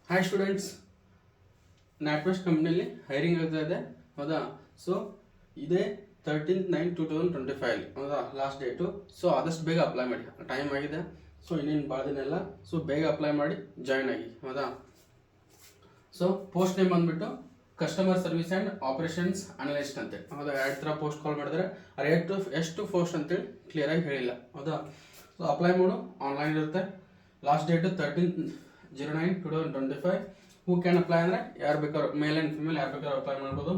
Hi students, ನ್ಯಾಟ್ವೆಸ್ಟ್ ಕಂಪ್ನಿಯಲ್ಲಿ hiring ಆಗ್ತಾ ಇದೆ ಹೌದಾ. ಸೊ ಇದೇ 13/9/2025 ಹೌದಾ ಲಾಸ್ಟ್ ಡೇಟು. ಸೊ ಆದಷ್ಟು ಬೇಗ ಅಪ್ಲೈ ಮಾಡಿ, ಟೈಮ್ ಆಗಿದೆ. ಸೊ ಇನ್ನೇನು ಭಾಳ ದಿನ ಇಲ್ಲ. ಸೊ ಬೇಗ ಅಪ್ಲೈ ಮಾಡಿ ಜಾಯ್ನ್ ಆಗಿ ಹೌದಾ. ಸೊ ಪೋಸ್ಟ್ ನೇಮ್ ಬಂದುಬಿಟ್ಟು customer service and operations analyst ಅಂತೇಳಿ ಹೌದಾ. 2 ಥರ ಪೋಸ್ಟ್ ಕಾಲ್ ಮಾಡಿದ್ರೆ ಅದು ಎಷ್ಟು ಪೋಸ್ಟ್ ಅಂತೇಳಿ ಕ್ಲಿಯರಾಗಿ ಹೇಳಿಲ್ಲ ಹೌದಾ. ಸೊ ಅಪ್ಲೈ ಮಾಡು, ಆನ್ಲೈನ್ ಇರುತ್ತೆ. Last date 13/09/2025. Who can apply ಅಂದರೆ ಯಾರು ಬೇಕಾದ್ರು, ಮೇಲ್ ಆ್ಯಂಡ್ ಫಿಮೇಲ್ ಯಾರು ಬೇಕಾದ್ರೂ ಅಪ್ಲೈ ಮಾಡ್ಬೋದು.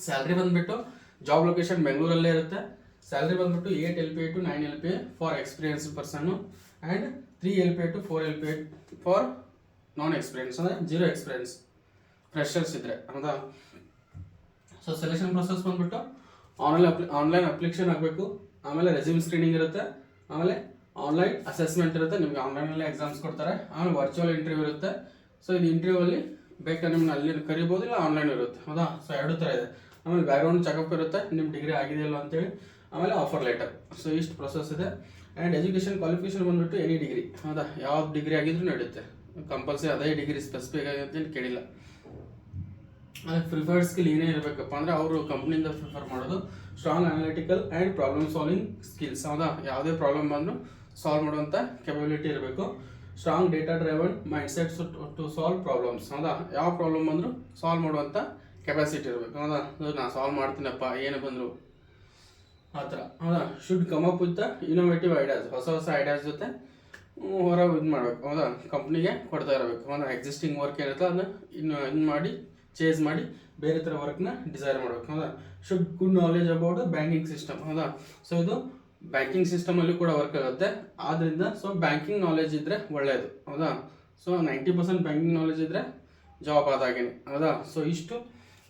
ಸ್ಯಾಲ್ರಿ ಬಂದುಬಿಟ್ಟು ಜಾಬ್ ಲೊಕೇಶನ್ ಬೆಂಗಳೂರಲ್ಲೇ ಇರುತ್ತೆ. ಸ್ಯಾಲ್ರಿ ಬಂದುಬಿಟ್ಟು 8 LPA to 9 LPA for experience person and 3 LPA to 4 LPA for non experience ಅಂದರೆ 0 ಎಕ್ಸ್ಪೀರಿಯನ್ಸ್ ಫ್ರೆಷರ್ಸ್ ಇದ್ದರೆ ಹೌದಾ. ಸೊ ಸೆಲೆಕ್ಷನ್ ಪ್ರೊಸೆಸ್ ಬಂದುಬಿಟ್ಟು ಆನ್ಲೈನ್ ಅಪ್ಲಿಕೇಶನ್ ಆಗಬೇಕು. ಆಮೇಲೆ ರೆಸ್ಯೂಮ್ ಸ್ಕ್ರೀನಿಂಗ್ ಇರುತ್ತೆ. ಆಮೇಲೆ ಆನ್ಲೈನ್ ಅಸೆಸ್ಮೆಂಟ್ ಇರುತ್ತೆ. ನಿಮಗೆ ಆನ್ಲೈನಲ್ಲೇ ಎಕ್ಸಾಮ್ಸ್ ಕೊಡ್ತಾರೆ. ಆಮೇಲೆ ವರ್ಚುವಲ್ ಇಂಟರ್ವ್ಯೂ ಇರುತ್ತೆ. ಸೊ ಇದು ಇಂಟರ್ವ್ಯೂವಲ್ಲಿ ಬೇಕಾದ್ರೆ ನಿಮ್ಮನ್ನ ಅಲ್ಲಿ ಕರಿಬೋದು, ಇಲ್ಲ ಆನ್ಲೈನ್ ಇರುತ್ತೆ ಹೌದಾ. ಸೊ 2 ಥರ ಇದೆ. ಆಮೇಲೆ ಬ್ಯಾಕ್ಗ್ರೌಂಡ್ ಚೆಕಪ್ ಇರುತ್ತೆ, ನಿಮ್ಮ ಡಿಗ್ರಿ ಆಗಿದೆಯಲ್ಲ ಅಂತೇಳಿ. ಆಮೇಲೆ ಆಫರ್ ಲೆಟರ್. ಸೊ ಇಷ್ಟು ಪ್ರೊಸೆಸ್ ಇದೆ. ಆ್ಯಂಡ್ ಎಜುಕೇಷನ್ ಕ್ವಾಲಿಫಿಕೇಷನ್ ಬಂದುಬಿಟ್ಟು ಎನಿ ಡಿಗ್ರಿ ಹೌದಾ. ಯಾವ ಡಿಗ್ರಿ ಆಗಿದ್ರೂ ನಡೆಯುತ್ತೆ. ಕಂಪಲ್ಸರಿ ಅದೇ ಡಿಗ್ರಿ ಸ್ಪೆಸಿಫಿಕ್ ಆಗಿ ಕೇಳಿಲ್ಲ. ಆಮೇಲೆ ಪ್ರಿಫರ್ಡ್ ಸ್ಕಿಲ್ ಏನೇ ಇರಬೇಕಪ್ಪ ಅಂದರೆ ಅವರು ಕಂಪ್ನಿಯಿಂದ ಪ್ರಿಫರ್ ಮಾಡೋದು strong analytical and problem solving skills ಹೌದಾ. ಯಾವುದೇ ಪ್ರಾಬ್ಲಮ್ ಬಂದರೂ ಸಾಲ್ವ್ ಮಾಡುವಂಥ ಕೆಪಬಿಲಿಟಿ ಇರಬೇಕು. Strong data driven mindsets to solve problems ಹೌದಾ. ಯಾವ ಪ್ರಾಬ್ಲಮ್ ಬಂದರೂ ಸಾಲ್ವ್ ಮಾಡುವಂಥ ಕೆಪಾಸಿಟಿ ಇರಬೇಕು ಹೌದಾ. ನಾನು ಸಾಲ್ವ್ ಮಾಡ್ತೀನಪ್ಪ ಏನು ಬಂದರು ಆ ಥರ ಹೌದಾ. Should come up with innovative ideas, ಹೊಸ ಐಡಿಯಾಸ್ ಜೊತೆ ಹೊರ ಇದು ಮಾಡಬೇಕು ಹೌದಾ. ಕಂಪ್ನಿಗೆ ಕೊಡ್ತಾ ಇರಬೇಕು ಹೌದಾ. ಎಕ್ಸಿಸ್ಟಿಂಗ್ ವರ್ಕ್ ಏನಿರುತ್ತೆ ಅದನ್ನ ಇದು ಮಾಡಿ ಚೇಂಜ್ ಮಾಡಿ ಬೇರೆ ಥರ ವರ್ಕ್ನ ಡಿಸೈರ್ ಮಾಡಬೇಕು ಹೌದಾ. Should good knowledge about banking system ಹೌದಾ. ಸೊ ಇದು ಬ್ಯಾಂಕಿಂಗ್ ಸಿಸ್ಟಮಲ್ಲಿ ಕೂಡ ವರ್ಕ್ ಆಗುತ್ತೆ. ಆದ್ದರಿಂದ ಸೊ ಬ್ಯಾಂಕಿಂಗ್ ನಾಲೆಜ್ ಇದ್ದರೆ ಒಳ್ಳೆಯದು ಹೌದಾ. ಸೊ 90% ಬ್ಯಾಂಕಿಂಗ್ ನಾಲೆಜ್ ಇದ್ದರೆ ಜಾಬ್ ಆದಾಗೇನೆ ಹೌದಾ. ಸೊ ಇಷ್ಟು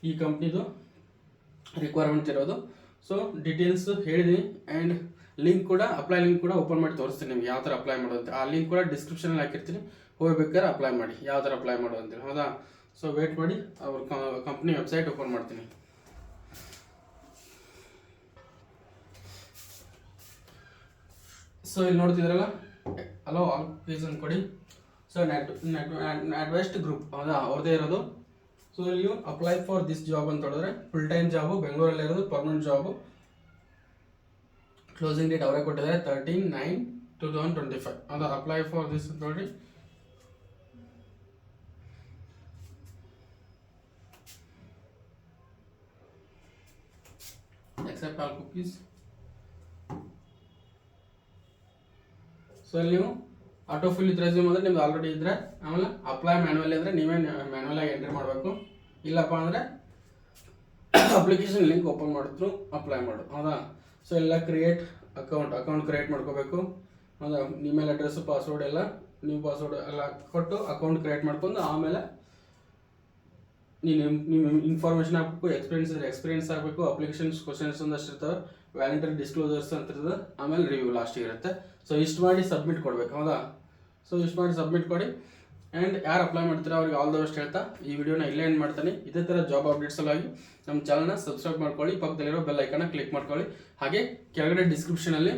ಈ ಕಂಪ್ನಿದು ರಿಕ್ವೈರ್ಮೆಂಟ್ ಇರೋದು. ಸೊ ಡೀಟೇಲ್ಸ್ ಹೇಳಿದ್ದೀನಿ. ಆ್ಯಂಡ್ ಲಿಂಕ್ ಕೂಡ, ಅಪ್ಲೈ ಲಿಂಕ್ ಕೂಡ ಓಪನ್ ಮಾಡಿ ತೋರಿಸ್ತೀನಿ ನಿಮ್ಗೆ ಯಾವ ಥರ ಅಪ್ಲೈ ಮಾಡೋದು. ಆ ಲಿಂಕ್ ಕೂಡ ಡಿಸ್ಕ್ರಿಪ್ಷನಲ್ಲಿ ಹಾಕಿರ್ತೀನಿ, ಹೋಗ್ಬೇಕಾದ್ರೆ ಅಪ್ಲೈ ಮಾಡಿ ಯಾವ ಥರ ಅಪ್ಲೈ ಮಾಡೋದು ಅಂತೇಳಿ ಹೌದಾ. ಸೊ ವೇಟ್ ಮಾಡಿ, ಅವ್ರ ಕಂಪ್ನಿ ವೆಬ್ಸೈಟ್ ಓಪನ್ ಮಾಡ್ತೀನಿ. ಸೊ ಇಲ್ಲಿ ನೋಡ್ತಿದ್ರಲ್ಲ, ಹಲೋ ಆಲ್ ಪ್ಲೀಸ್ ಕೊಡಿ. ಸೊ ನ್ಯಾಟ್ವೆಸ್ಟ್ ಗ್ರೂಪ್ ಹೌದಾ, ಅವ್ರದ್ದೇ ಇರೋದು. ಸೊ ಇಲ್ಲಿ ನೀವು ಅಪ್ಲೈ ಫಾರ್ ದಿಸ್ ಜಾಬ್ ಅಂತ ಹೇಳಿದ್ರೆ ಫುಲ್ ಟೈಮ್ ಜಾಬು, ಬೆಂಗಳೂರಲ್ಲಿ ಇರೋದು, ಪರ್ಮನೆಂಟ್ ಜಾಬು. ಕ್ಲೋಸಿಂಗ್ ಡೇಟ್ ಅವರೇ ಕೊಟ್ಟಿದ್ದಾರೆ 13/9/2025 ಹೌದಾ. ಅಪ್ಲೈ ಫಾರ್ ದಿಸ್ ಅಂತ ನೋಡಿ. accept all cookies. ಸೊ ಇಲ್ಲಿ ನೀವು ಆಟೋ ಫಿಲ್ ವಿತ್ ರೆಸ್ಯೂಮ್ ಅಂದರೆ ನಿಮ್ದು ಆಲ್ರೆಡಿ ಇದ್ದರೆ, ಆಮೇಲೆ ಅಪ್ಲೈ ಮ್ಯಾನ್ಯಲ್ ಅಂದರೆ ನೀವೇ ಮ್ಯಾನ್ಯಲಾಗಿ ಎಂಟ್ರಿ ಮಾಡಬೇಕು. ಇಲ್ಲಪ್ಪ ಅಂದರೆ ಅಪ್ಲಿಕೇಶನ್ ಲಿಂಕ್ ಓಪನ್ ಮಾಡಿದ್ರು ಅಪ್ಲೈ ಮಾಡು ಹೌದಾ. ಸೊ ಎಲ್ಲ ಕ್ರಿಯೇಟ್ ಅಕೌಂಟ್ ಕ್ರಿಯೇಟ್ ಮಾಡ್ಕೋಬೇಕು ಹೌದಾ. ಇಮೇಲ್ ಅಡ್ರೆಸ್ಸು, ಪಾಸ್ವರ್ಡ್ ಎಲ್ಲ ನೀವು ಪಾಸ್ವರ್ಡ್ ಎಲ್ಲ ಕೊಟ್ಟು ಅಕೌಂಟ್ ಕ್ರಿಯೇಟ್ ಮಾಡ್ಕೊಂಡು ಆಮೇಲೆ ನೀವು ಇನ್ಫಾರ್ಮೇಷನ್ ಹಾಕಬೇಕು. ಎಕ್ಸ್ಪೀರಿಯನ್ಸ್ ಇದ್ರೆ ಎಕ್ಸ್ಪೀರಿಯನ್ಸ್ ಆಗಬೇಕು. ಅಪ್ಲಿಕೇಶನ್ಸ್ ಕ್ವಶನ್ಸ್ ಒಂದಷ್ಟು ಇರ್ತವೆ, ವ್ಯಾಲೆಂಟರಿ ಡಿಸ್ಕ್ಲೋಸರ್ಸ್ ಅಂತ ಇರ್ತದೆ, ಆಮೇಲೆ ರಿವ್ಯೂ ಲಾಸ್ಟಿಗೆ ಇರುತ್ತೆ. ಸೊ ಇಷ್ಟು ಮಾಡಿ ಸಬ್ಮಿಟ್ ಕೊಡಬೇಕು ಹೌದಾ. ಸೊ ಇಷ್ಟು ಮಾಡಿ ಸಬ್ಮಿಟ್ ಕೊಡಿ. ಆ್ಯಂಡ್ ಯಾರು ಅಪ್ಲೈ ಮಾಡ್ತೀರಾ ಅವ್ರಿಗೆ ಆಲ್ ದ ಬೆಸ್ಟ್ ಹೇಳ್ತಾ ಈ ವಿಡಿಯೋನ ಇಲ್ಲೇ ಎಂಡ್ ಮಾಡ್ತೀನಿ. ಇದೇ ಥರ ಜಾಬ್ ಅಪ್ಡೇಟ್ಸ್ ಸಲುವಾಗಿ ನಮ್ಮ ಚಾನಲ್ನ ಸಬ್ಸ್ಕ್ರೈಬ್ ಮಾಡ್ಕೊಳ್ಳಿ, ಪಕ್ಕದಲ್ಲಿರೋ ಬೆಲ್ ಐಕನ್ನ ಕ್ಲಿಕ್ ಮಾಡ್ಕೊಳ್ಳಿ. ಹಾಗೆ ಕೆಳಗಡೆ ಡಿಸ್ಕ್ರಿಪ್ಷನಲ್ಲಿ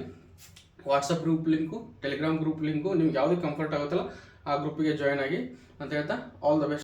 WhatsApp group link, Telegram group link, ನಿಮ್ಗೆ ಯಾವುದು ಕಂಫರ್ಟ್ ಆಗುತ್ತಲ್ಲ ಆ ಗ್ರೂಪಿಗೆ ಜಾಯ್ನ್ ಆಗಿ ಅಂತ ಹೇಳ್ತಾ ಆಲ್ ದ ಬೆಸ್ಟ್.